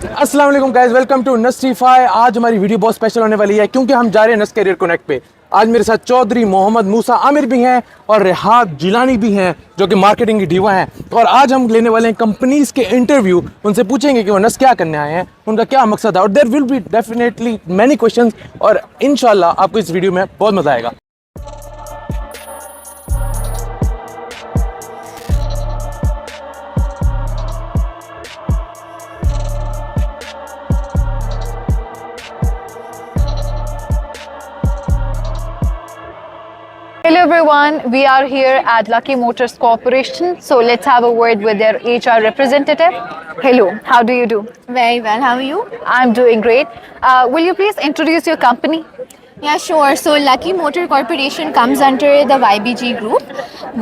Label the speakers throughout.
Speaker 1: अस्सलाम वालेकुम guys, welcome to नस्टिफाई। आज हमारी वीडियो बहुत स्पेशल होने वाली है क्योंकि हम जा रहे हैं नस्ट करियर कनेक्ट पे। आज मेरे साथ चौधरी मोहम्मद मूसा आमिर भी हैं और रेहात जिलानी भी हैं जो कि मार्केटिंग की डीवा हैं। और आज हम लेने वाले हैं कंपनीज के इंटरव्यू। उनसे पूछेंगे कि वो नस्ट क्या करने आए हैं, उनका क्या मकसद है, और there will be definitely many questions और इंशाल्लाह आपको इस वीडियो में बहुत मजा आएगा।
Speaker 2: Hello everyone, we are here at Lucky Motors Corporation. So let's have a word with their HR representative. Hello, how do you do?
Speaker 3: Very well. How are you?
Speaker 2: I'm doing great. Will you please introduce your company?
Speaker 3: Yeah, sure. So Lucky Motor Corporation comes under the YBG group.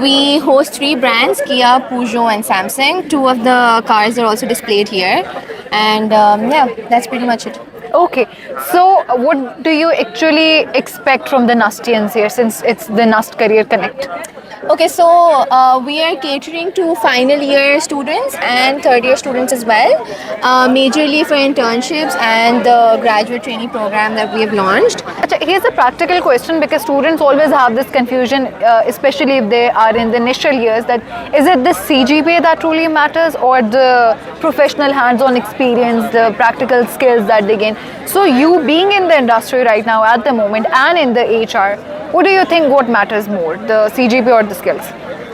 Speaker 3: We host 3 brands, Kia, Peugeot and Samsung. 2 of the cars are also displayed here. And yeah, that's pretty much it.
Speaker 2: Okay, so what do you actually expect from the Nustians here since it's the Nust Career Connect?
Speaker 3: Okay, so we are catering to final year students and third year students as well, majorly for internships and the graduate trainee program that we have launched.
Speaker 2: Achha, here's a practical question because students always have this confusion, especially if they are in the initial years, that is it the CGPA that truly matters or the professional hands-on experience, the practical skills that they gain? So you being in the industry right now at the moment and in the HR, what do you think what matters more, the CGPA or the skills?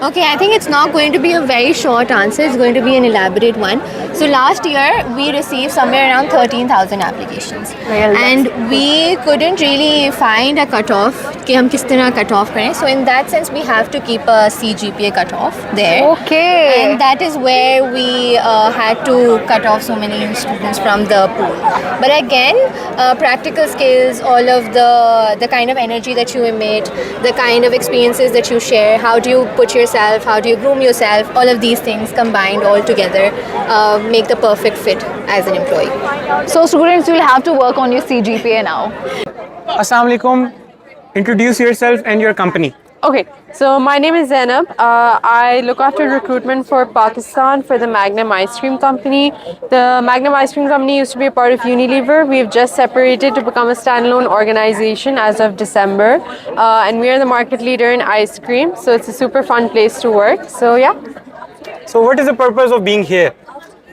Speaker 3: Okay, I think it's not going to be a very short answer. It's going to be an elaborate one. So last year we received somewhere around 13,000 applications,
Speaker 2: Well,
Speaker 3: and we couldn't really find a cutoff. कि हम किस तरह cut off करें. So in that sense, we have to keep a CGPA cutoff there.
Speaker 2: Okay.
Speaker 3: And that is where we had to cut off so many students from the pool. But again, practical skills, all of the kind of energy that you emit, the kind of experiences that you share, how do you put yourself, how do you groom yourself, all of these things combined all together make the perfect fit as an employee.
Speaker 2: So students will have to work on your CGPA now.
Speaker 4: Assalamu alaikum. Introduce yourself and your company.
Speaker 5: Okay, so my name is Zainab. I look after recruitment for Pakistan for the Magnum Ice Cream Company. The Magnum Ice Cream Company used to be a part of Unilever. We've just separated to become a standalone organization as of December. And we are the market leader in ice cream. So it's a super fun place to work. So yeah.
Speaker 4: So what is the purpose of being here?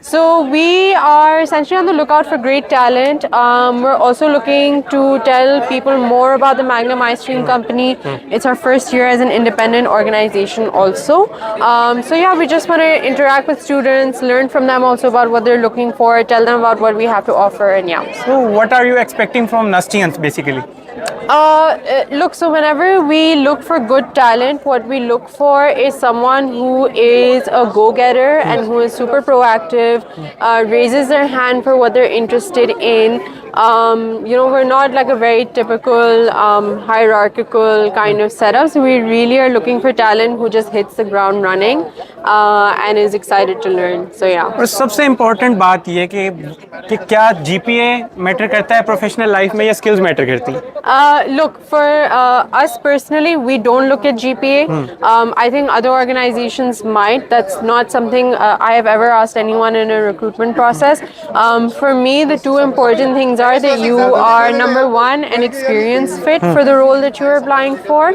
Speaker 5: So we are essentially on the lookout for great talent. We're also looking to tell people more about the Magnum Ice Cream Company. It's our first year as an independent organization also. So yeah, we just want to interact with students, learn from them also about what they're looking for, tell them about what we have to offer, and yeah.
Speaker 4: So what are you expecting from Nustians basically?
Speaker 5: Look, so whenever we look for good talent, what we look for is someone who is a go-getter and who is super proactive, raises their hand for what they're interested in. We're not like a very typical hierarchical kind of setup. So we really are looking for talent who just hits the ground running and is excited to learn. So yeah.
Speaker 4: और सबसे important बात ये कि क्या GPA matter करता है professional life में या स्किल्स मैटर करती है?
Speaker 5: Look, for us personally, we don't look at GPA. I think other organizations might. That's not something I have ever asked anyone in a recruitment process. For me, the 2 important things are that you are, number 1, an experience fit for the role that you're applying for,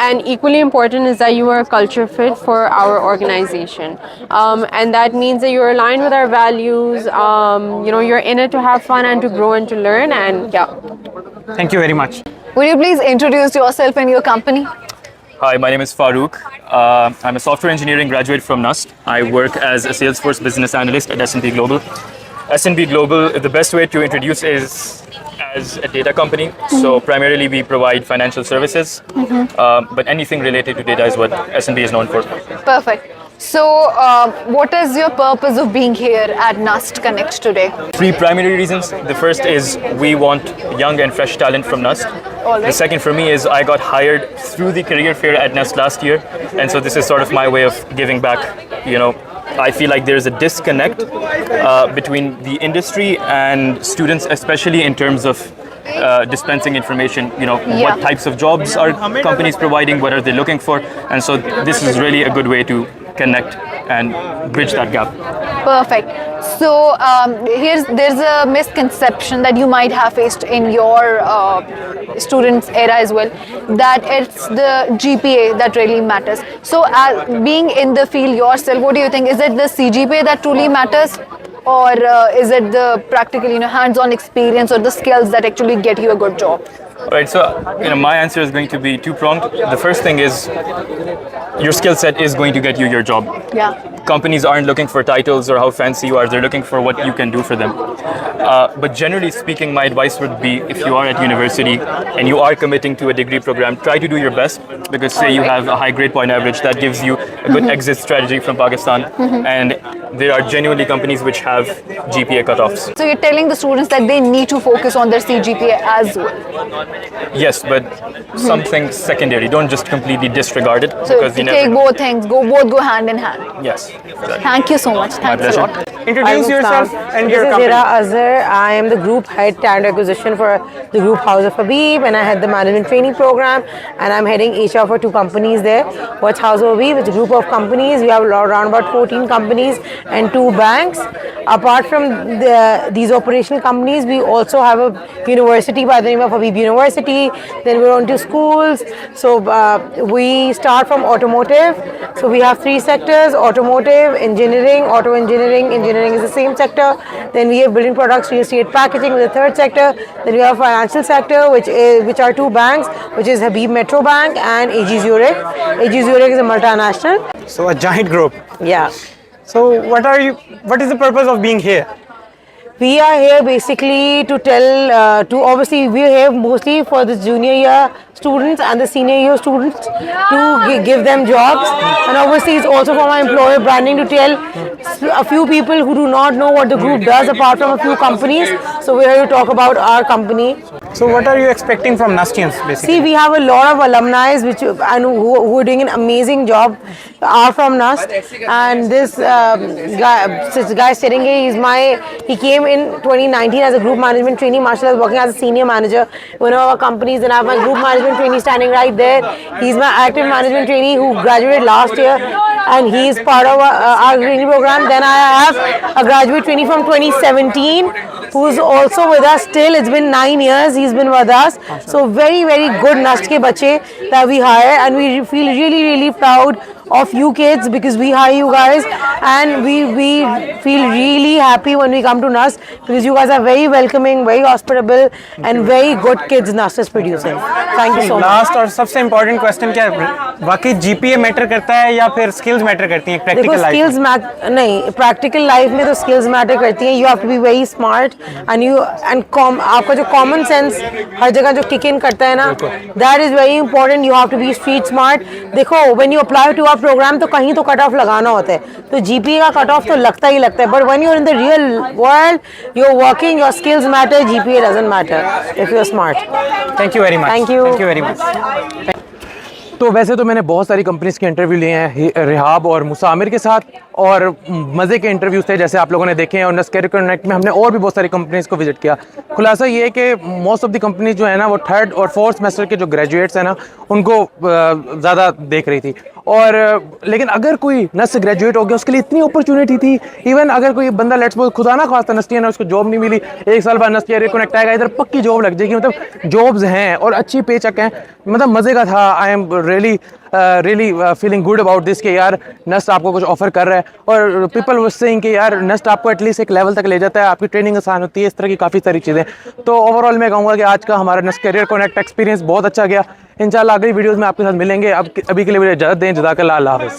Speaker 5: and equally important is that you are a culture fit for our organization. And that means that you're aligned with our values. You're in it to have fun and to grow and to learn, and yeah.
Speaker 4: Thank you very much.
Speaker 2: Will you please introduce yourself and your company?
Speaker 6: Hi, my name is Farooq. I'm a software engineering graduate from NUST. I work as a Salesforce business analyst at S&P Global. S&P Global, the best way to introduce is as a data company. So primarily we provide financial services, but anything related to data is what S&P is known for.
Speaker 2: Perfect. So what is your purpose of being here at Nust Connect today?
Speaker 6: 3 primary reasons. The first is we want young and fresh talent from NUST.
Speaker 2: All right.
Speaker 6: The second for me is I got hired through the career fair at NUST last year, and so this is sort of my way of giving back. I feel like there's a disconnect between the industry and students, especially in terms of dispensing information. What types of jobs are companies providing, what are they looking for, and so this is really a good way to connect and bridge that gap.
Speaker 2: Perfect. So there's a misconception that you might have faced in your students' era as well, that it's the GPA that really matters. So being in the field yourself, what do you think? Is it the CGPA that truly matters, or is it the practical, hands-on experience or the skills that actually get you a good job?
Speaker 6: Right, so my answer is going to be two-pronged. The first thing is your skill set is going to get you your job.
Speaker 2: Yeah.
Speaker 6: Companies aren't looking for titles or how fancy you are, they're looking for what you can do for them. But generally speaking, my advice would be, if you are at university and you are committing to a degree program, try to do your best, because say you have a high grade point average, that gives you a good exit strategy from Pakistan, and there are genuinely companies which have GPA cutoffs.
Speaker 2: So you're telling the students that they need to focus on their CGPA as well.
Speaker 6: Yes, but something secondary. Don't just completely disregard it,
Speaker 2: So
Speaker 6: because you
Speaker 2: take
Speaker 6: never.
Speaker 2: both things, both go hand in hand.
Speaker 6: Yes. Exactly.
Speaker 2: Thank you so much. Thanks a
Speaker 6: pleasure.
Speaker 2: lot.
Speaker 4: Introduce yourself and your
Speaker 7: This is
Speaker 4: company.
Speaker 7: Hira Azhar. I am the group head talent acquisition for the group House of Habib, and I head the management training program, and I'm heading HR for 2 companies there. What's House of Habib? It's a group of companies. We have around about 14 companies and 2 banks. Apart from these operational companies, we also have a university by the name of Habib University. Then we're on to schools. So we start from automotive. So we have 3 sectors: automotive, engineering, auto engineering. Engineering is the same sector. Then we have building products, real estate, packaging with the 3rd sector. Then we have financial sector, which are 2 banks, which is Habib Metro Bank and AG Zurich. AG Zurich is a multinational.
Speaker 4: So a giant group.
Speaker 7: Yeah.
Speaker 4: So what is the purpose of being here?
Speaker 7: We are here basically to tell, obviously we're here mostly for the junior year students and the senior year students to give them jobs, and obviously it's also for my employer branding to tell a few people who do not know what the group does apart from a few companies. So we're here to talk about our company.
Speaker 4: So what are you expecting from Nustians basically?
Speaker 7: See, we have a lot of alumni who are doing an amazing job, are from Nust, and this guy sitting here, he came in 2019 as a group management trainee. Marshall is working as a senior manager in one of our companies, and I have my group management trainee standing right there. He's my active management trainee who graduated last year, and he is part of our training program. Then I have a graduate trainee from 2017 who's also with us still. It's been 9 years he's been with us. So very, very good Nust ke bache that we hire, and we feel really, really proud of you kids because we hire you guys, and we feel really happy when we come to Nust because you guys are very welcoming, very hospitable, and very good kids Nust is producing. Thank you so much.
Speaker 4: Last और सबसे important question क्या है, वाकई GPA matter करता है या फिर skills matter करती हैं
Speaker 7: देखो
Speaker 4: प्रैक्टिकल लाइफ
Speaker 7: स्किल्स नहीं, प्रैक्टिकल लाइफ में तो स्किल्स मैटर करती हैं. You have to be very smart and आपका जो कॉमन सेंस हर जगह जो किक इन करता है ना, that is very important. You have to be street smart. देखो when you apply to our program तो कहीं तो कट ऑफ लगाना होता है, तो जीपीए का कट ऑफ तो लगता ही लगता है, but when you are in the real world you are working, your skills matter, GPA doesn't matter if you are smart.
Speaker 4: Thank you very much.
Speaker 7: Thank you.
Speaker 4: Thank you very much.
Speaker 1: तो वैसे तो मैंने बहुत सारी companies के interview लिए हैं rehab और मूसा आमिर के साथ, और मज़े के इंटरव्यूज़ थे जैसे आप लोगों ने देखे हैं. और नस्ट कैरियर कनेक्ट में हमने और भी बहुत सारी कंपनीज़ को विजिट किया. खुलासा ये है कि मोस्ट ऑफ द कंपनीज जो है ना वो 3rd और 4th सेमेस्टर के जो ग्रेजुएट्स हैं ना उनको ज़्यादा देख रही थी. और लेकिन अगर कोई नस्ट से ग्रेजुएट हो गया उसके लिए इतनी अपॉर्चुनिटी थी. इवन अगर कोई बंदा लेट्स सपोज खुदा ना खास्ता नस्टियन है, उसको जॉब नहीं मिली, 1 साल बाद नस्ट कैरियर कनेक्ट आएगा, इधर पक्की जॉब लग जाएगी. मतलब जॉब्स हैं और अच्छी पे चेक हैं. मतलब मज़े का था. I am really feeling good about this कि यार नस्ट आपको कुछ ऑफर कर रहा है. और पीपल वाज सेइंग कि यार नस्ट आपको एटलीस्ट एक लेवल तक ले जाता है, आपकी ट्रेनिंग आसान होती है, इस तरह की काफ़ी सारी चीज़ें. तो ओवरऑल मैं कहूँगा कि आज का हमारा नस्ट कैरियर कनेक्ट एक्सपीरियंस बहुत अच्छा गया. इंशाल्लाह अगली वीडियोज़ में आपके साथ मिलेंगे. अभी के लिए मुझे इजाज़त दें. जज़ाकल्लाह, अल्लाह हाफ़िज़.